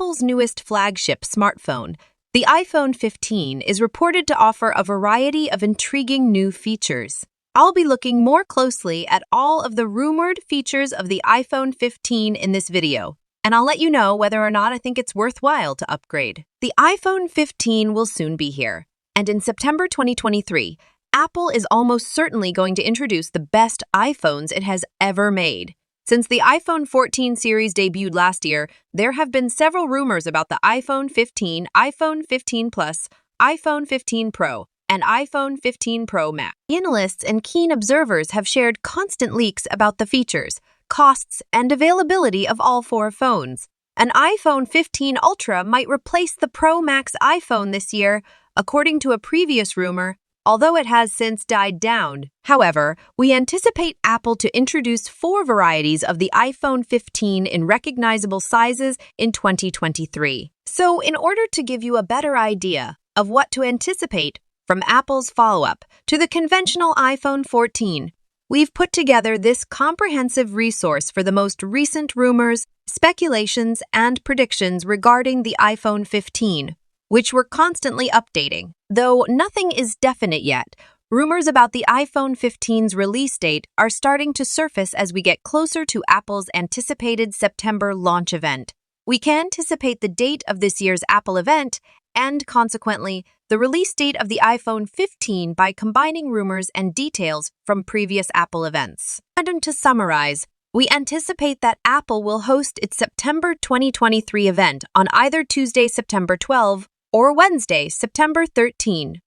Apple's newest flagship smartphone, the iPhone 15, is reported to offer a variety of intriguing new features. I'll be looking more closely at all of the rumored features of the iPhone 15 in this video, and I'll let you know whether or not I think it's worthwhile to upgrade. The iPhone 15 will soon be here, and in September 2023, Apple is almost certainly going to introduce the best iPhones it has ever made. Since the iPhone 14 series debuted last year, there have been several rumors about the iPhone 15, iPhone 15 Plus, iPhone 15 Pro, and iPhone 15 Pro Max. Analysts and keen observers have shared constant leaks about the features, costs, and availability of all four phones. An iPhone 15 Ultra might replace the Pro Max iPhone this year, according to a previous rumor, although it has since died down. However, we anticipate Apple to introduce 4 varieties of the iPhone 15 in recognizable sizes in 2023. So, in order to give you a better idea of what to anticipate from Apple's follow-up to the conventional iPhone 14, we've put together this comprehensive resource for the most recent rumors, speculations, and predictions regarding the iPhone 15, which we're constantly updating. Though nothing is definite yet, rumors about the iPhone 15's release date are starting to surface as we get closer to Apple's anticipated September launch event. We can anticipate the date of this year's Apple event and, consequently, the release date of the iPhone 15 by combining rumors and details from previous Apple events. And to summarize, we anticipate that Apple will host its September 2023 event on either Tuesday, September 12, or Wednesday, September 13.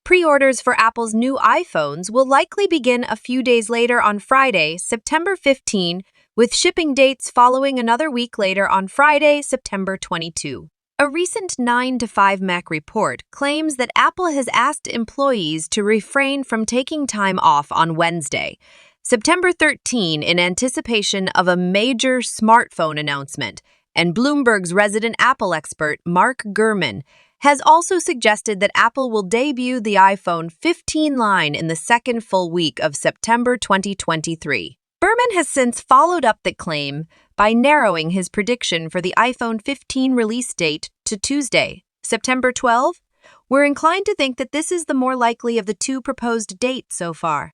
Pre-orders for Apple's new iPhones will likely begin a few days later on Friday, September 15, with shipping dates following another week later on Friday, September 22. A recent 9 to 5 Mac report claims that Apple has asked employees to refrain from taking time off on Wednesday, September 13, in anticipation of a major smartphone announcement, and Bloomberg's resident Apple expert, Mark Gurman, has also suggested that Apple will debut the iPhone 15 line in the second full week of September 2023. Gurman has since followed up the claim by narrowing his prediction for the iPhone 15 release date to Tuesday, September 12. We're inclined to think that this is the more likely of the two proposed dates so far.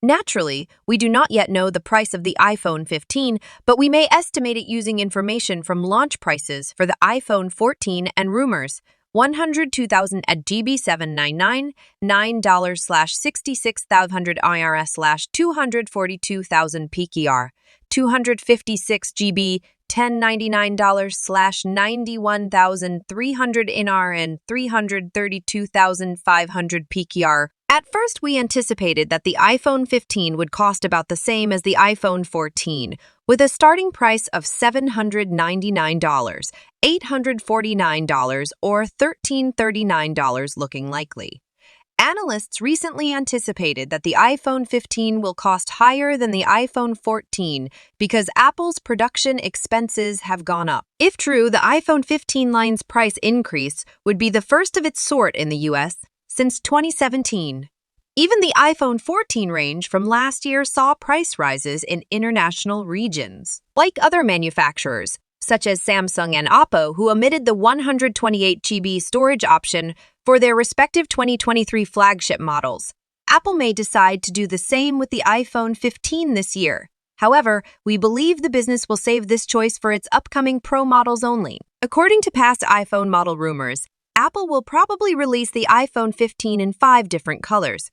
Naturally, we do not yet know the price of the iPhone 15, but we may estimate it using information from launch prices for the iPhone 14 and rumors. $102,000 at GB $799, $9/66,500 IRS $242,000 PKR, 256 GB $1099/91,300 INR and $332,500 PKR. At first, we anticipated that the iPhone 15 would cost about the same as the iPhone 14, with a starting price of $799, $849, or $1,339 looking likely. Analysts recently anticipated that the iPhone 15 will cost higher than the iPhone 14 because Apple's production expenses have gone up. If true, the iPhone 15 line's price increase would be the first of its sort in the US since 2017. Even the iPhone 14 range from last year saw price rises in international regions. Like other manufacturers, such as Samsung and Oppo, who omitted the 128 GB storage option for their respective 2023 flagship models, Apple may decide to do the same with the iPhone 15 this year. However, we believe the business will save this choice for its upcoming Pro models only. According to past iPhone model rumors, Apple will probably release the iPhone 15 in 5 different colors.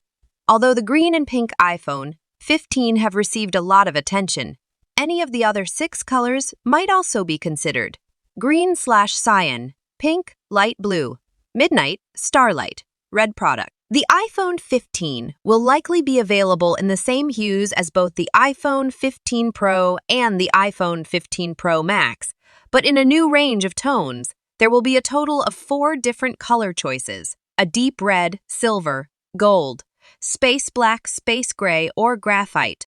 Although the green and pink iPhone 15 have received a lot of attention, any of the other 6 colors might also be considered. Green/cyan, pink, light blue, midnight, starlight, red product. The iPhone 15 will likely be available in the same hues as both the iPhone 15 Pro and the iPhone 15 Pro Max, but in a new range of tones. There will be a total of 4 different color choices: a deep red, silver, gold, space black, space gray, or graphite.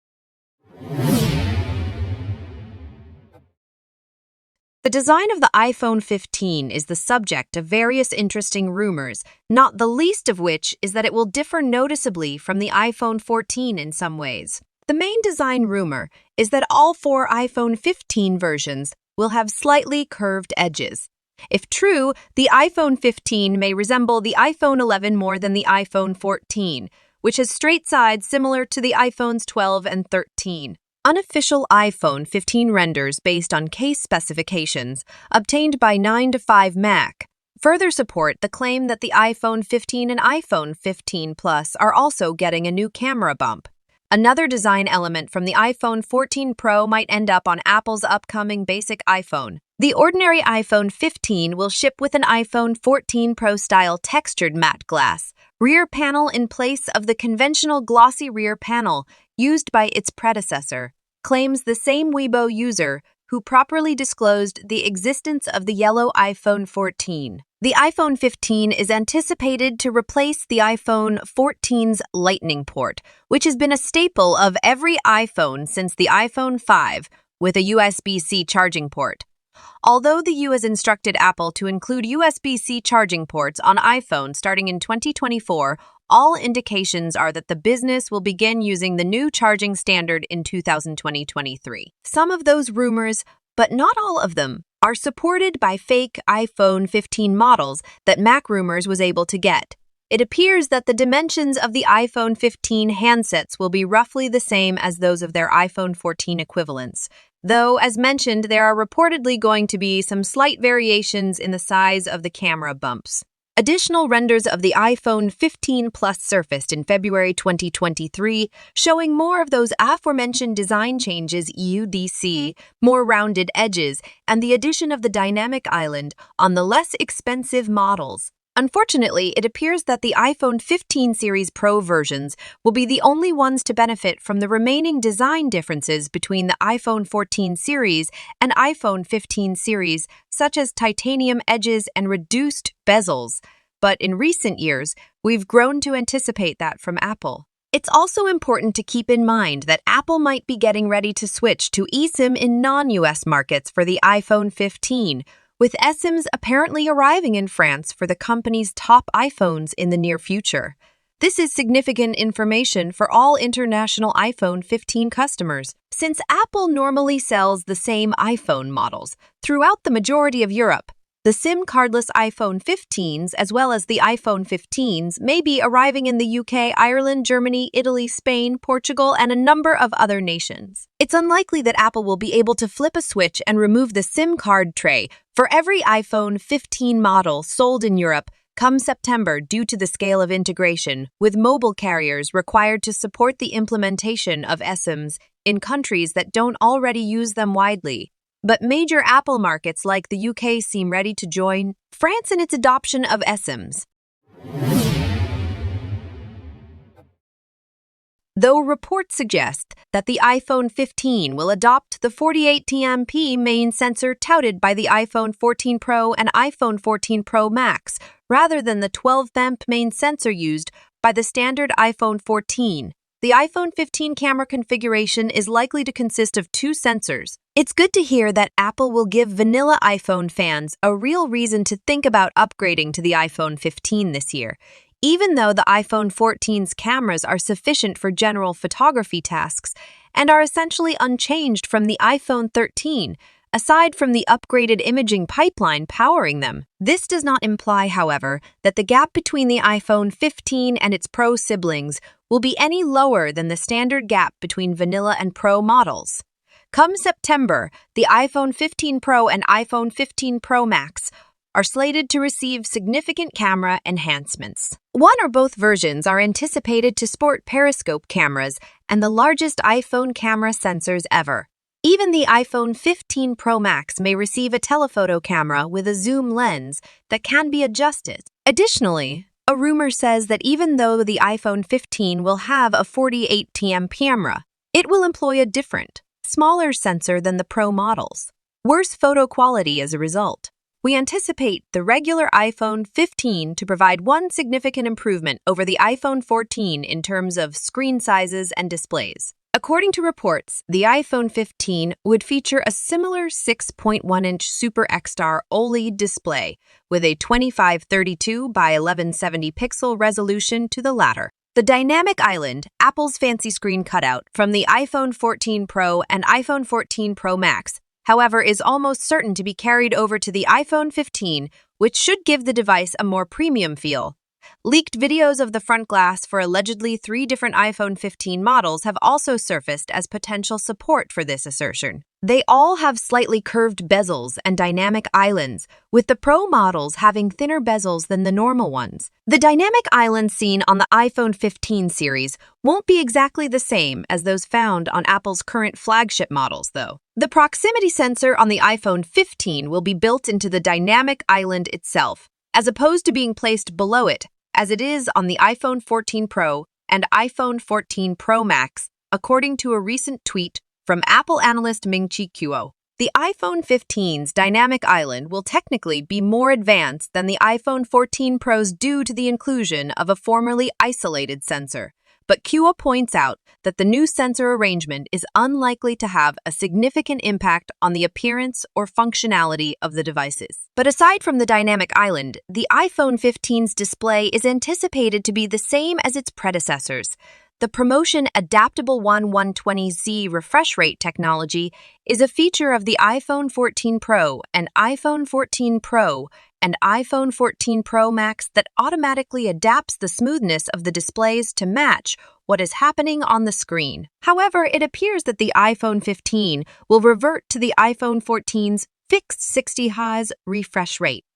The design of the iPhone 15 is the subject of various interesting rumors, not the least of which is that it will differ noticeably from the iPhone 14 in some ways. The main design rumor is that all four iPhone 15 versions will have slightly curved edges. If true, the iPhone 15 may resemble the iPhone 11 more than the iPhone 14, which has straight sides similar to the iPhones 12 and 13. Unofficial iPhone 15 renders based on case specifications obtained by 9to5Mac further support the claim that the iPhone 15 and iPhone 15 Plus are also getting a new camera bump. Another design element from the iPhone 14 Pro might end up on Apple's upcoming basic iPhone. The ordinary iPhone 15 will ship with an iPhone 14 Pro-style textured matte glass rear panel in place of the conventional glossy rear panel used by its predecessor, claims the same Weibo user who properly disclosed the existence of the yellow iPhone 14. The iPhone 15 is anticipated to replace the iPhone 14's Lightning port, which has been a staple of every iPhone since the iPhone 5, with a USB-C charging port. Although the U has instructed Apple to include USB-C charging ports on iPhone starting in 2024, all indications are that the business will begin using the new charging standard in 2023. Some of those rumors, but not all of them, are supported by fake iPhone 15 models that MacRumors was able to get. It appears that the dimensions of the iPhone 15 handsets will be roughly the same as those of their iPhone 14 equivalents, though, as mentioned, there are reportedly going to be some slight variations in the size of the camera bumps. Additional renders of the iPhone 15 Plus surfaced in February 2023, showing more of those aforementioned design changes UDC, more rounded edges, and the addition of the dynamic island on the less expensive models. Unfortunately, it appears that the iPhone 15 series Pro versions will be the only ones to benefit from the remaining design differences between the iPhone 14 series and iPhone 15 series, such as titanium edges and reduced bezels. But in recent years, we've grown to anticipate that from Apple. It's also important to keep in mind that Apple might be getting ready to switch to eSIM in non-US markets for the iPhone 15, with eSIMs apparently arriving in France for the company's top iPhones in the near future. This is significant information for all international iPhone 15 customers, since Apple normally sells the same iPhone models throughout the majority of Europe. The SIM-cardless iPhone 15s, as well as the iPhone 15s, may be arriving in the UK, Ireland, Germany, Italy, Spain, Portugal, and a number of other nations. It's unlikely that Apple will be able to flip a switch and remove the SIM card tray for every iPhone 15 model sold in Europe come September due to the scale of integration, with mobile carriers required to support the implementation of eSIMs in countries that don't already use them widely. But major Apple markets like the UK seem ready to join France in its adoption of eSIMs. Though reports suggest that the iPhone 15 will adopt the 48MP main sensor touted by the iPhone 14 Pro and iPhone 14 Pro Max, rather than the 12MP main sensor used by the standard iPhone 14, the iPhone 15 camera configuration is likely to consist of two sensors. It's good to hear that Apple will give vanilla iPhone fans a real reason to think about upgrading to the iPhone 15 this year, even though the iPhone 14's cameras are sufficient for general photography tasks and are essentially unchanged from the iPhone 13, aside from the upgraded imaging pipeline powering them. This does not imply, however, that the gap between the iPhone 15 and its Pro siblings will be any lower than the standard gap between vanilla and Pro models. Come September, the iPhone 15 Pro and iPhone 15 Pro Max are slated to receive significant camera enhancements. One or both versions are anticipated to sport periscope cameras and the largest iPhone camera sensors ever. Even the iPhone 15 Pro Max may receive a telephoto camera with a zoom lens that can be adjusted. Additionally, a rumor says that even though the iPhone 15 will have a 48MP camera, it will employ a different, smaller sensor than the Pro models. Worse photo quality as a result. We anticipate the regular iPhone 15 to provide one significant improvement over the iPhone 14 in terms of screen sizes and displays. According to reports, the iPhone 15 would feature a similar 6.1-inch Super X-Star OLED display with a 2532 by 1170 pixel resolution to the latter. The The dynamic island, Apple's fancy screen cutout from the iPhone 14 Pro and iPhone 14 Pro Max, however, is almost certain to be carried over to the iPhone 15, which should give the device a more premium feel. Leaked videos of the front glass for allegedly 3 different iPhone 15 models have also surfaced as potential support for this assertion. They all have slightly curved bezels and dynamic islands, with the Pro models having thinner bezels than the normal ones. The dynamic islands seen on the iPhone 15 series won't be exactly the same as those found on Apple's current flagship models, though. The proximity sensor on the iPhone 15 will be built into the dynamic island itself, as opposed to being placed below it, as it is on the iPhone 14 Pro and iPhone 14 Pro Max, according to a recent tweet from Apple analyst Ming-Chi Kuo. The iPhone 15's dynamic island will technically be more advanced than the iPhone 14 Pro's due to the inclusion of a formerly isolated sensor. But Kuo points out that the new sensor arrangement is unlikely to have a significant impact on the appearance or functionality of the devices. But aside from the dynamic island, the iPhone 15's display is anticipated to be the same as its predecessors. The Promotion Adaptable 120Z refresh rate technology is a feature of the iPhone 14 Pro and iPhone 14 Pro and iPhone 14 Pro Max that automatically adapts the smoothness of the displays to match what is happening on the screen. However, it appears that the iPhone 15 will revert to the iPhone 14's fixed 60 Hz refresh rate.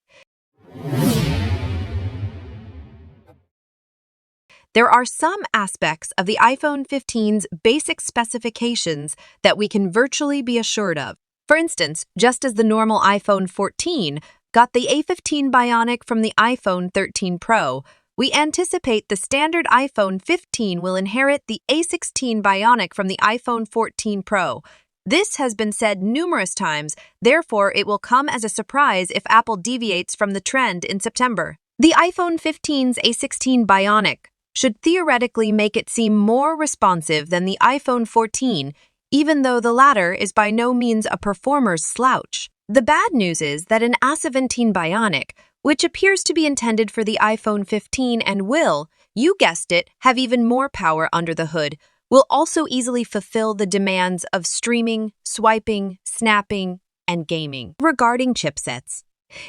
There are some aspects of the iPhone 15's basic specifications that we can virtually be assured of. For instance, just as the normal iPhone 14 got the A15 Bionic from the iPhone 13 Pro, we anticipate the standard iPhone 15 will inherit the A16 Bionic from the iPhone 14 Pro. This has been said numerous times, therefore it will come as a surprise if Apple deviates from the trend in September. The iPhone 15's A16 Bionic should theoretically make it seem more responsive than the iPhone 14, even though the latter is by no means a performer's slouch. The bad news is that an A17 Bionic, which appears to be intended for the iPhone 15 and will, you guessed it, have even more power under the hood, will also easily fulfill the demands of streaming, swiping, snapping, and gaming. Regarding chipsets,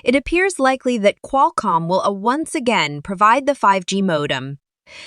it appears likely that Qualcomm will once again provide the 5G modem.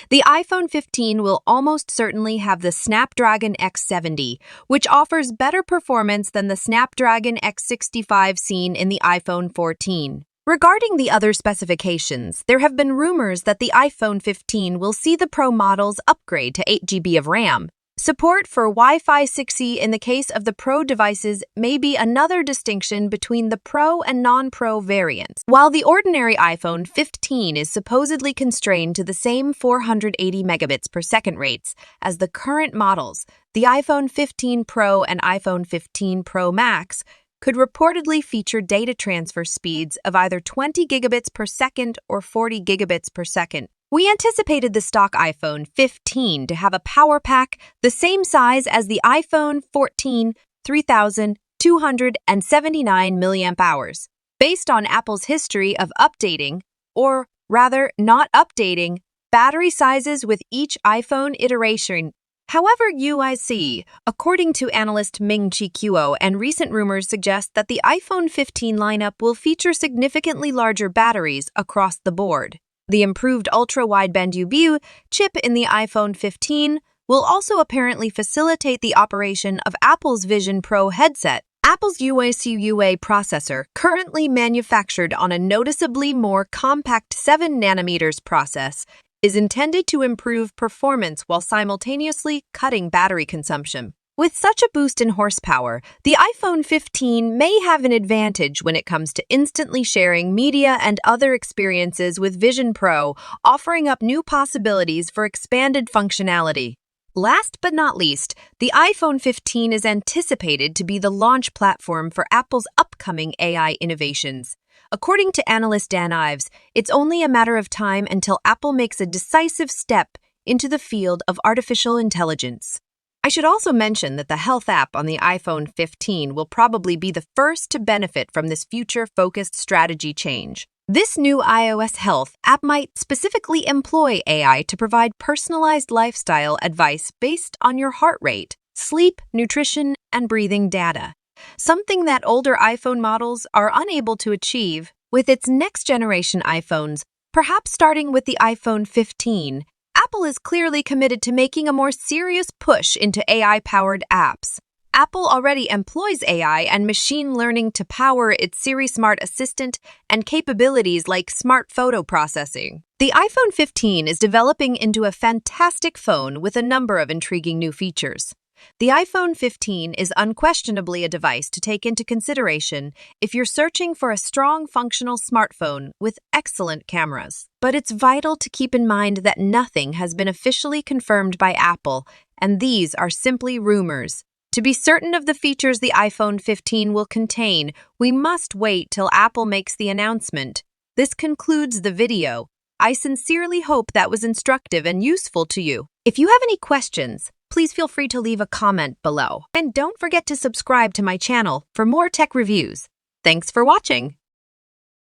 The iPhone 15 will almost certainly have the Snapdragon X70, which offers better performance than the Snapdragon X65 seen in the iPhone 14. Regarding the other specifications, there have been rumors that the iPhone 15 will see the Pro models upgrade to 8 GB of RAM. Support for Wi-Fi 6E in the case of the Pro devices may be another distinction between the Pro and non-Pro variants. While the ordinary iPhone 15 is supposedly constrained to the same 480 megabits per second rates as the current models, the iPhone 15 Pro and iPhone 15 Pro Max could reportedly feature data transfer speeds of either 20 gigabits per second or 40 gigabits per second. We anticipated the stock iPhone 15 to have a power pack the same size as the iPhone 14 3,279 mAh. Based on Apple's history of updating, or rather not updating, battery sizes with each iPhone iteration. However, UIC, according to analyst Ming-Chi Kuo, and recent rumors suggest that the iPhone 15 lineup will feature significantly larger batteries across the board. The improved ultra-wideband UBU chip in the iPhone 15 will also apparently facilitate the operation of Apple's Vision Pro headset. Apple's UIC UA processor, currently manufactured on a noticeably more compact 7nm process, is intended to improve performance while simultaneously cutting battery consumption. With such a boost in horsepower, the iPhone 15 may have an advantage when it comes to instantly sharing media and other experiences with Vision Pro, offering up new possibilities for expanded functionality. Last but not least, the iPhone 15 is anticipated to be the launch platform for Apple's upcoming AI innovations. According to analyst Dan Ives, it's only a matter of time until Apple makes a decisive step into the field of artificial intelligence. I should also mention that the Health app on the iPhone 15 will probably be the first to benefit from this future-focused strategy change. This new iOS Health app might specifically employ AI to provide personalized lifestyle advice based on your heart rate, sleep, nutrition, and breathing data, something that older iPhone models are unable to achieve with its next-generation iPhones. Perhaps starting with the iPhone 15, Apple is clearly committed to making a more serious push into AI-powered apps. Apple already employs AI and machine learning to power its Siri Smart Assistant and capabilities like smart photo processing. The iPhone 15 is developing into a fantastic phone with a number of intriguing new features. The iPhone 15 is unquestionably a device to take into consideration if you're searching for a strong, functional smartphone with excellent cameras. But it's vital to keep in mind that nothing has been officially confirmed by Apple, and these are simply rumors. To be certain of the features the iPhone 15 will contain, we must wait till Apple makes the announcement. This concludes the video. I sincerely hope that was instructive and useful to you. If you have any questions, please feel free to leave a comment below. And don't forget to subscribe to my channel for more tech reviews. Thanks for watching.